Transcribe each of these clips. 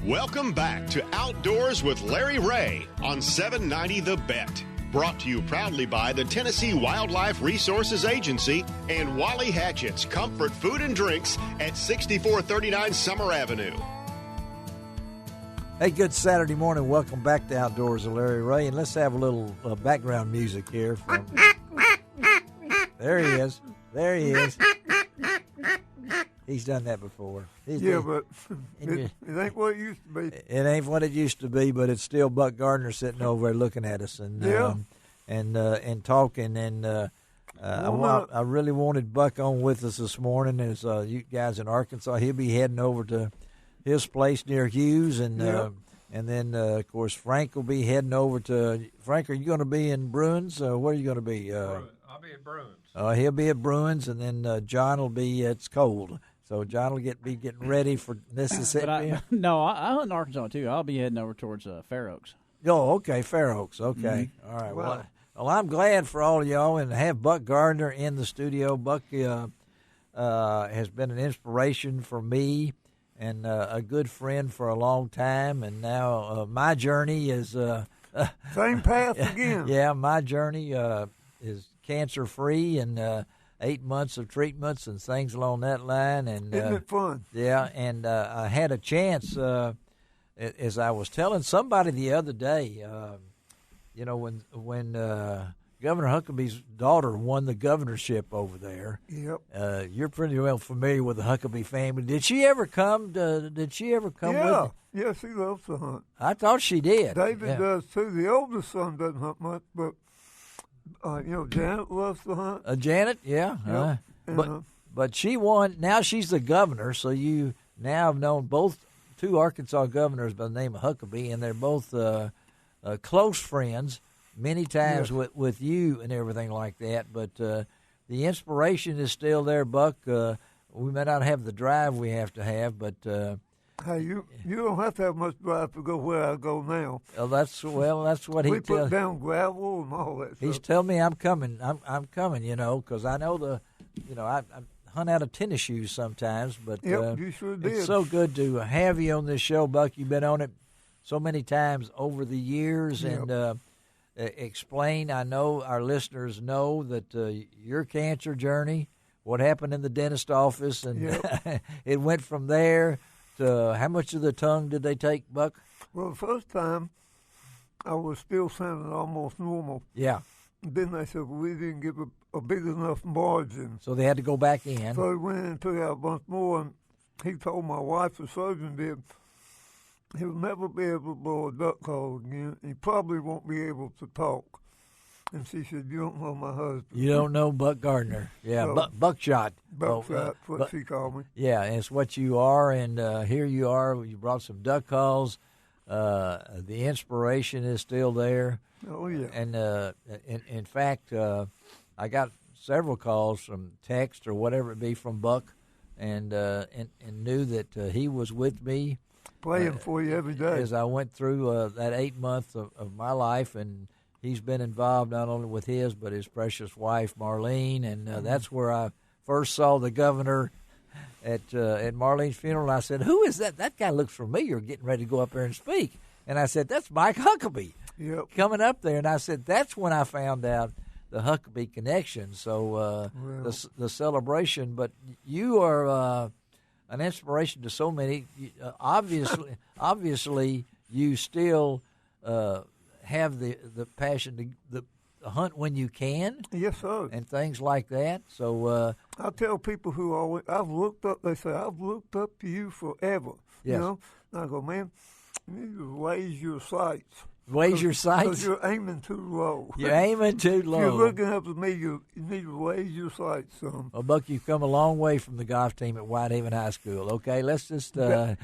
Welcome back to Outdoors with Larry Ray on 790 The Bet. Brought to you proudly by the Tennessee Wildlife Resources Agency and Wally Hatchett's Comfort Food and Drinks at 6439 Summer Avenue. Hey, good Saturday morning. Welcome back to Outdoors with Larry Ray. And let's have a little background music here. There he is. There he is. He's done that before. But it ain't what it used to be. It ain't what it used to be, but it's still Buck Gardner sitting over there looking at us and talking. And I really wanted Buck on with us this morning. As you guys in Arkansas, he'll be heading over to his place near Hughes, and then of course Frank will be heading over to. Frank, are you going to be in Bruins? Where are you going to be? I'll be at Bruins. He'll be at Bruins, and then John will be. It's cold. So John will be getting ready for Mississippi. I hunt in Arkansas too. I'll be heading over towards Fair Oaks. Oh, okay, Fair Oaks. Okay, All right. Well, I'm glad for all of y'all and to have Buck Gardner in the studio. Buck has been an inspiration for me and a good friend for a long time. And now my journey is same path again. Yeah, my journey is cancer free and. 8 months of treatments and things along that line, and isn't it fun? Yeah, and I had a chance, as I was telling somebody the other day. When Governor Huckabee's daughter won the governorship over there. Yep. You're pretty well familiar with the Huckabee family. Did she ever come? With you? Yeah, she loves to hunt. I thought she did. David does too. The oldest son doesn't hunt much, but. Janet loves to hunt. Janet, yeah. Yep. But she won. Now she's the governor, so you now have known two Arkansas governors by the name of Huckabee, and they're both close friends many times with you and everything like that. But the inspiration is still there, Buck. We may not have the drive we have to have, but hey, you don't have to have much drive to go where I go now. That's what he tells. We put down gravel and all that stuff. He's telling me I'm coming. I'm coming, because I know I hunt out of tennis shoes sometimes, but you sure did. It's so good to have you on this show, Buck. You've been on it so many times over the years, and explain. I know our listeners know that your cancer journey, what happened in the dentist office, and it went from there. How much of the tongue did they take, Buck? Well, the first time, I was still sounding almost normal. Yeah. Then they said, we didn't give a big enough margin. So they had to go back in. So he went in and took out a bunch more, and he told my wife, the surgeon did, he'll never be able to blow a duck call again. He probably won't be able to talk. And she said, you don't know my husband. You don't know Buck Gardner. Yeah, so, Buckshot. Buckshot, what she called me. Yeah, and it's what you are, and here you are. You brought some duck calls. The inspiration is still there. Oh, yeah. And in fact, I got several calls from text or whatever it be from Buck, and knew that he was with me. Praying for you every day. As I went through that 8 months of my life, and he's been involved not only with his, but his precious wife, Marlene, and that's where I first saw the governor at Marlene's funeral. And I said, who is that? That guy looks familiar, getting ready to go up there and speak. And I said, that's Mike Huckabee coming up there. And I said, that's when I found out the Huckabee connection. So the celebration. But you are an inspiration to so many. Obviously, you still have the passion to hunt when you can. Yes, sir. And things like that. So I tell people who always they say I've looked up to you forever. Yes. And I go, man, you need to raise your sights. Raise your sights? Because you're aiming too low. You're aiming too low. You're looking up at me. You need to raise your sights some. Well, Buck, you've come a long way from the golf team at Whitehaven High School. Okay, let's just.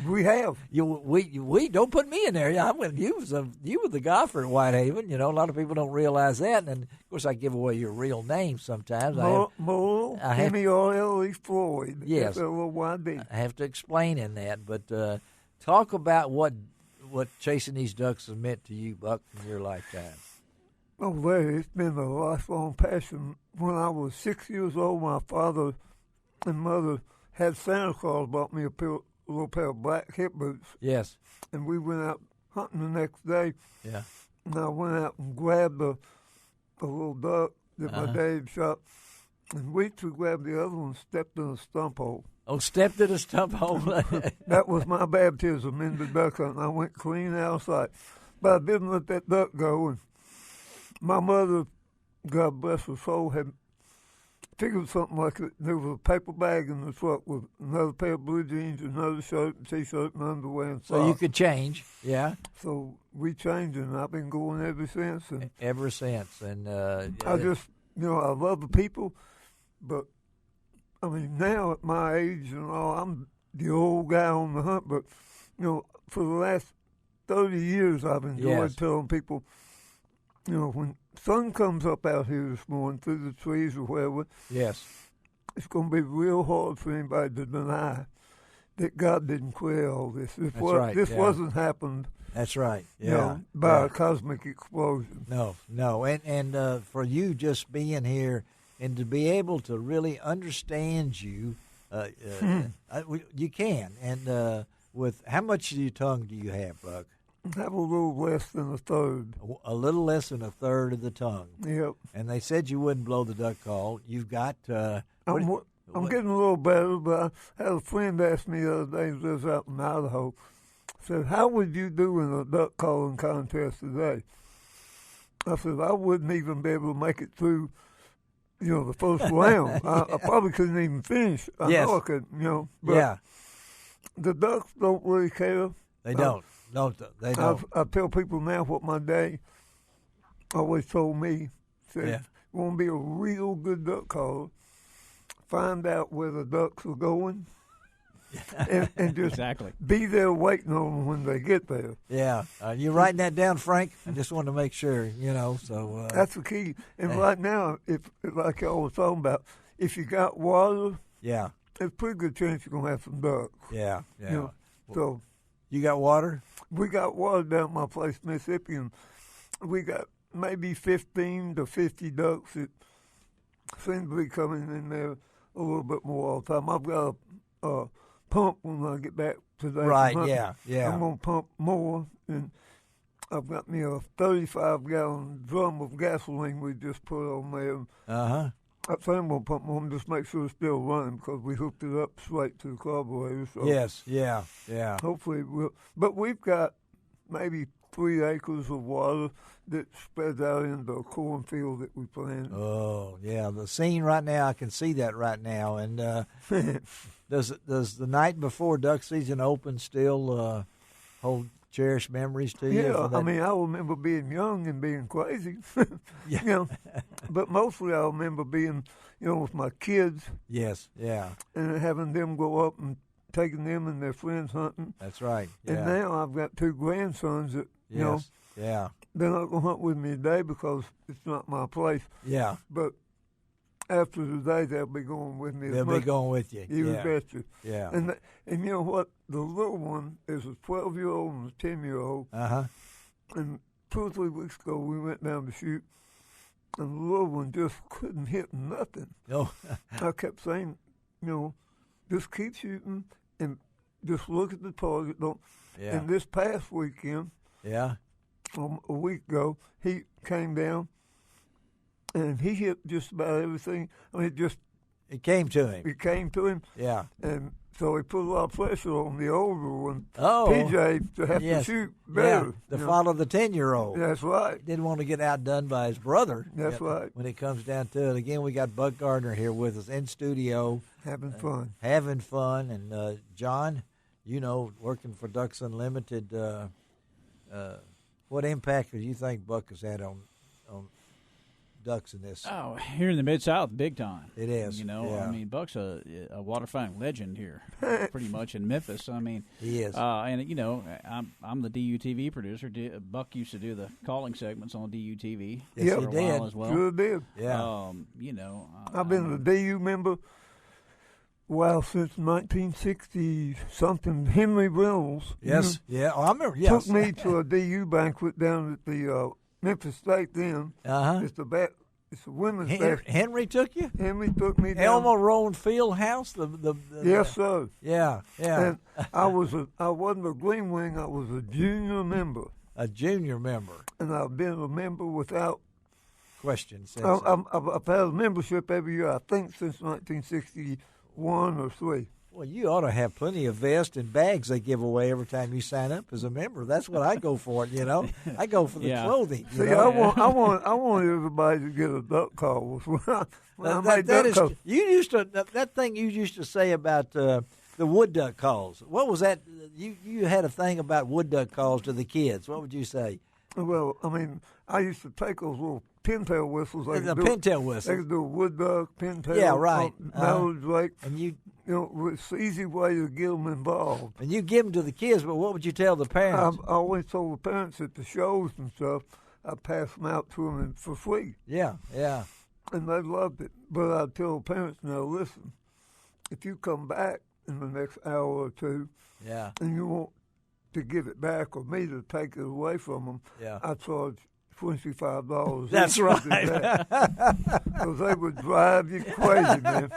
We have. We don't put me in there. You were the golfer at Whitehaven. A lot of people don't realize that, and of course, I give away your real name sometimes. Mo M-E-R-L-E Floyd. Yes. F-L-O-Y-D. I have to explain in that, but talk about what chasing these ducks has meant to you, Buck, in your lifetime. Oh, Larry, it's been a lifelong passion. When I was 6 years old, my father and mother had Santa Claus bought me a little pair of black hip boots. Yes. And we went out hunting the next day. Yeah. And I went out and grabbed a little duck that my dad shot. And we two grabbed the other one, stepped in a stump hole. Oh, stepped in a stump hole. That was my baptism in the duck hunt. I went clean out of sight. But I didn't let that duck go. And my mother, God bless her soul, had figured something like it. There was a paper bag in the truck with another pair of blue jeans, another shirt, and T-shirt, and underwear, and socks. So you could change, yeah. So we changed, and I've been going ever since. And ever since. And I just, I love the people, but I mean, now at my age and all, I'm the old guy on the hunt, but, for the last 30 years, I've enjoyed telling people, when sun comes up out here this morning through the trees or wherever, yes, it's going to be real hard for anybody to deny that God didn't create all this. This wasn't happened. That's right. Yeah, by a cosmic explosion. No, and for you just being here and to be able to really understand you, you can. And with how much of your tongue do you have, Buck? I have a little less than a third. A little less than a third of the tongue. Yep. And they said you wouldn't blow the duck call. You've got. I'm getting a little better, but I had a friend ask me the other day, who lives out in Idaho, said, "How would you do in a duck calling contest today?" I said, "I wouldn't even be able to make it through, the first round. I probably couldn't even finish. I know I could, but the ducks don't really care. They don't. No, they don't. I tell people now what my dad always told me. Said, you want to be a real good duck caller, find out where the ducks are going, and just be there waiting on them when they get there." Yeah. You writing that down, Frank? I just wanted to make sure, so. That's the key. And right now, if like y'all was talking about, if you got water, there's a pretty good chance you're going to have some ducks. Yeah. So. You got water? We got water down at my place, Mississippi, and we got maybe 15 to 50 ducks that seem to be coming in there a little bit more all the time. I've got a pump when I get back today. Right, yeah. I'm going to pump more, and I've got me a 35-gallon drum of gasoline we just put on there. Uh-huh. I say I'm going to pump more, just make sure it's still running because we hooked it up straight to the carburetor. So yes, yeah. Hopefully we'll. But we've got maybe 3 acres of water that spreads out into a cornfield that we planted. Oh, yeah. The scene right now, I can see that right now. And does the night before duck season open still hold cherished memories to you? Yeah, I mean, I remember being young and being crazy, but mostly I remember being, with my kids. Yes, yeah. And having them go up and taking them and their friends hunting. That's right, yeah. And now I've got 2 grandsons that, yeah. they're not going to hunt with me today because it's not my place. Yeah. But after today, they'll be going with me. They'll be going with you. You betcha. Yeah. And you know what? The little one is a 12-year-old and a 10-year-old. Uh-huh. And 2 or 3 weeks ago, we went down to shoot, and the little one just couldn't hit nothing. Oh. I kept saying, just keep shooting and just look at the target. And this past weekend, a week ago, he came down, and he hit just about everything. I mean, it came to him. It came to him. Yeah. And so he put a lot of pressure on the older one, PJ, to have to shoot better. Yeah, to follow the 10-year-old. That's right. Didn't want to get outdone by his brother. That's right. When it comes down to it. Again, we got Buck Gardner here with us in studio. Having fun. And John, working for Ducks Unlimited, what impact do you think Buck has had on ducks in this? Oh, here in the Mid-South, big time. It is. I mean, Buck's a waterfowl legend here, pretty much in Memphis. I mean, he is. And I'm the DUTV producer. Buck used to do the calling segments on DUTV yes, for a while as well. Sure did. Yeah. I've been a DU member. Well, since 1960 something, Henry Reynolds. Yes, yeah. Oh, I remember. Yes. Took me to a DU banquet down at the Memphis State then. Uh-huh. It's the It's a women's basketball. Henry took you? Henry took me down. Elma Rowan Field House? Yes, sir. Yeah. And I wasn't a Green Wing. I was a junior member. A junior member. And I've been a member without question. Since I've had a membership every year, I think, since 1961 or 3. Well, you ought to have plenty of vests and bags they give away every time you sign up as a member. That's what I go for. I go for the clothing. See, I want everybody to get a duck call when I make duck calls. That thing you used to say about the wood duck calls. What was that? You had a thing about wood duck calls to the kids. What would you say? Well, I mean, I used to take those little pintail whistles. Pintail whistle. They could do a wood duck, pintail. Yeah, right. Mallard Drake. And it's the easy way to get them involved. And you give them to the kids, but what would you tell the parents? I always told the parents at the shows and stuff, I'd pass them out to them for free. Yeah. And they loved it. But I'd tell the parents, now listen, if you come back in the next hour or two, and you want to give it back or me to take it away from them, I charge $25. That's right. Because they would drive you crazy, man.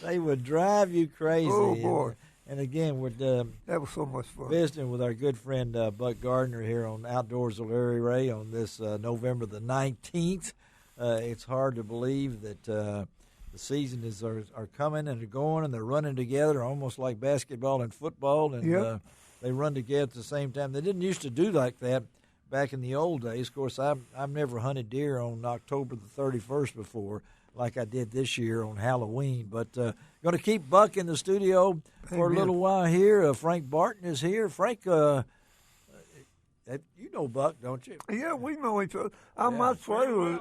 They would drive you crazy. Oh, boy. And again, we're that was so much fun. Visiting with our good friend Buck Gardner here on Outdoors with Larry Ray on this November the 19th. It's hard to believe that the season are coming and they're going and they're running together almost like basketball and football. And they run together at the same time. They didn't used to do like that back in the old days. Of course, I've never hunted deer on October the 31st before, like I did this year on Halloween. But going to keep Buck in the studio for a little while here. Frank Barton is here. Frank, you know Buck, don't you? Yeah, we know each other. My trailer.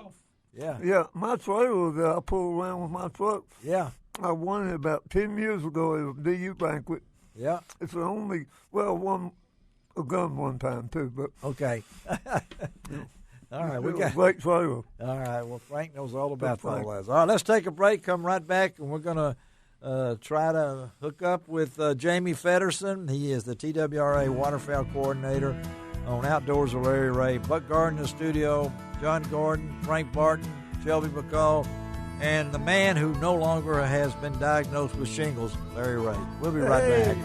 Yeah. Yeah, my trailer that I pull around with my truck. Yeah. I won it about 10 years ago at a DU banquet. Yeah. It's the only, won a gun one time too, but. Okay. All right, we got great trailer. All right, well, Frank knows all about all that. All right, let's take a break. Come right back, and we're going to try to hook up with Jamie Fedderson. He is the TWRA Waterfowl Coordinator on Outdoors with Larry Ray. Buck Gardner in the studio, John Gordon, Frank Barton, Shelby McCall, and the man who no longer has been diagnosed with shingles, Larry Ray. We'll be right back.